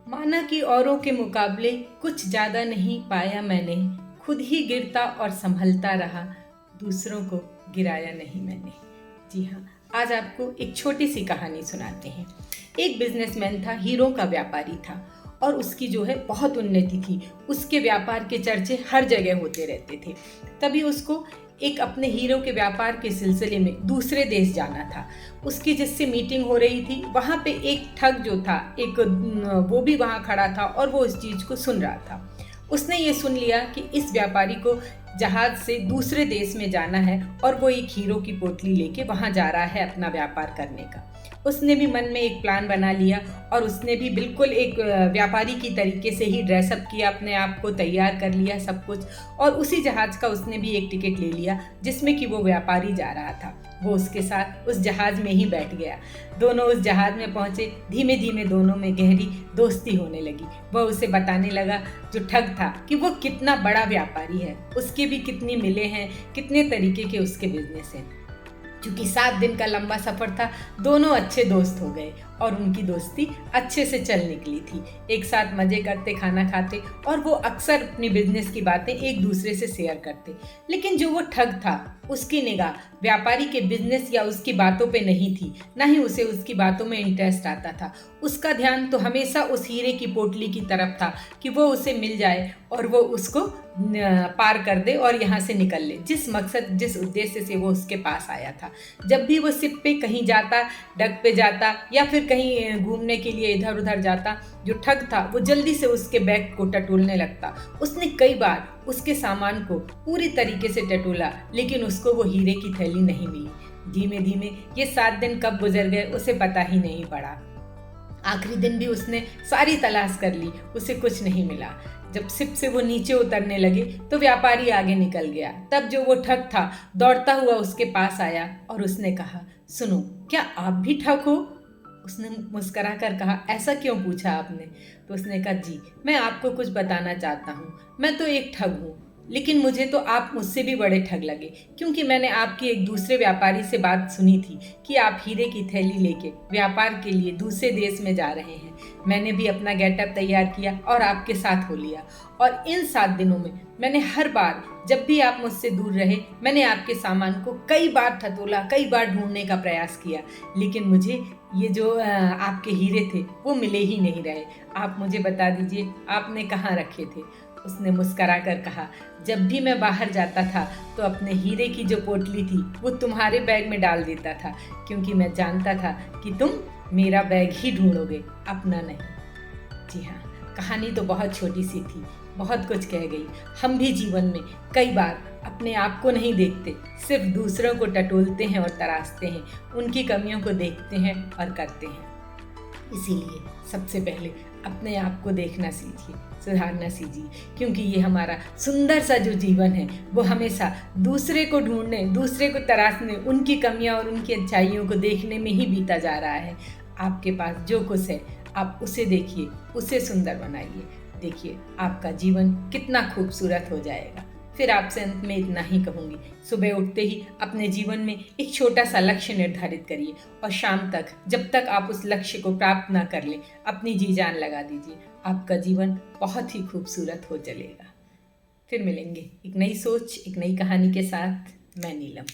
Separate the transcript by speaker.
Speaker 1: माना कि औरों के मुकाबले कुछ ज़्यादा नहीं पाया मैंने, खुद ही गिरता और संभलता रहा, दूसरों को गिराया नहीं मैंने। जी हाँ, आज आपको एक छोटी सी कहानी सुनाते हैं। एक बिजनेसमैन था, हीरो का व्यापारी था और उसकी जो है बहुत उन्नति थी। उसके व्यापार के चर्चे हर जगह होते रहते थे। तभी उसको एक अपने हीरो के व्यापार के सिलसिले में दूसरे देश जाना था। उसकी जिससे मीटिंग हो रही थी, वहाँ पे एक ठग जो था, वो भी वहाँ खड़ा था और वो इस चीज़ को सुन रहा था। उसने ये सुन लिया कि इस व्यापारी को जहाज से दूसरे देश में जाना है और वो एक हीरो की पोटली लेके वहाँ जा रहा है अपना व्यापार करने का। उसने भी मन में एक प्लान बना लिया और उसने भी बिल्कुल एक व्यापारी की तरीके से ही ड्रेसअप किया, अपने आप को तैयार कर लिया सब कुछ, और उसी जहाज़ का उसने भी एक टिकट ले लिया जिसमें कि वो व्यापारी जा रहा था। वो उसके साथ उस जहाज़ में ही बैठ गया। दोनों उस जहाज़ में पहुँचे। धीमे धीमे दोनों में गहरी दोस्ती होने लगी। वह उसे बताने लगा, जो ठग था, कि वो कितना बड़ा व्यापारी है, उसके भी कितनी मिले हैं, कितने तरीके के उसके बिजनेस हैं। क्योंकि 7 दिन का लंबा सफ़र था, दोनों अच्छे दोस्त हो गए और उनकी दोस्ती अच्छे से चल निकली थी। एक साथ मज़े करते, खाना खाते और वो अक्सर अपनी बिजनेस की बातें एक दूसरे से शेयर करते। लेकिन जो वो ठग था, उसकी निगाह व्यापारी के बिजनेस या उसकी बातों पे नहीं थी, ना ही उसे उसकी बातों में इंटरेस्ट आता था। उसका ध्यान तो हमेशा उस हीरे की पोटली की तरफ था कि वो उसे मिल जाए और वो उसको पार कर दे और यहाँ से निकल ले, जिस मकसद, जिस उद्देश्य से वो उसके पास आया था। जब भी वो शिप पे कहीं जाता, डक पे जाता या फिर कहीं घूमने के लिए इधर उधर जाता, जो ठग था वो जल्दी से उसके बैग को टटोलने लगता। उसने कई बार उसके सामान को पूरी तरीके से टटोला, लेकिन उसको वो हीरे की थैली नहीं मिली। धीमे धीमे ये 7 दिन कब गुजर गए उसे पता ही नहीं पड़ा। आखिरी दिन भी उसने सारी तलाश कर ली, उसे कुछ नहीं मिला। जब शिप से वो नीचे उतरने लगे तो व्यापारी आगे निकल गया। तब जो वो ठग था दौड़ता हुआ उसके पास आया और उसने कहा, सुनो, क्या आप भी ठग हो? उसने मुस्करा कर कहा, ऐसा क्यों पूछा आपने? तो उसने कहा, जी, मैं आपको कुछ बताना चाहता हूँ। मैं तो एक ठग हूँ, लेकिन मुझे तो आप मुझसे भी बड़े ठग लगे, क्योंकि मैंने आपकी एक दूसरे व्यापारी से बात सुनी थी कि आप हीरे की थैली लेके व्यापार के लिए दूसरे देश में जा रहे हैं। मैंने भी अपना गेटअप तैयार किया और आपके साथ हो लिया, और इन 7 दिनों में मैंने हर बार जब भी आप मुझसे दूर रहे, मैंने आपके सामान को कई बार टटोला, कई बार ढूंढने का प्रयास किया, लेकिन मुझे ये जो आपके हीरे थे वो मिले ही नहीं रहे। आप मुझे बता दीजिए, आपने कहाँ रखे थे? उसने मुस्करा कर कहा, जब भी मैं बाहर जाता था तो अपने हीरे की जो पोटली थी वो तुम्हारे बैग में डाल देता था, क्योंकि मैं जानता था कि तुम मेरा बैग ही ढूंढोगे, अपना नहीं। जी हाँ, कहानी तो बहुत छोटी सी थी, बहुत कुछ कह गई। हम भी जीवन में कई बार अपने आप को नहीं देखते, सिर्फ दूसरों को टटोलते हैं और तराशते हैं, उनकी कमियों को देखते हैं और करते हैं। इसीलिए सबसे पहले अपने आप को देखना सीखिए, सुधारना सीखिए, क्योंकि ये हमारा सुंदर सा जो जीवन है वो हमेशा दूसरे को ढूंढने, दूसरे को तराशने, उनकी कमियां और उनकी अच्छाइयों को देखने में ही बीता जा रहा है। आपके पास जो कुछ है आप उसे देखिए, उसे सुंदर बनाइए। देखिए आपका जीवन कितना खूबसूरत हो जाएगा। फिर आपसे अंत में इतना ही कहूँगी, सुबह उठते ही अपने जीवन में एक छोटा सा लक्ष्य निर्धारित करिए और शाम तक, जब तक आप उस लक्ष्य को प्राप्त ना कर लें, अपनी जी जान लगा दीजिए। आपका जीवन बहुत ही खूबसूरत हो चलेगा। फिर मिलेंगे एक नई सोच, एक नई कहानी के साथ। मैं नीलम।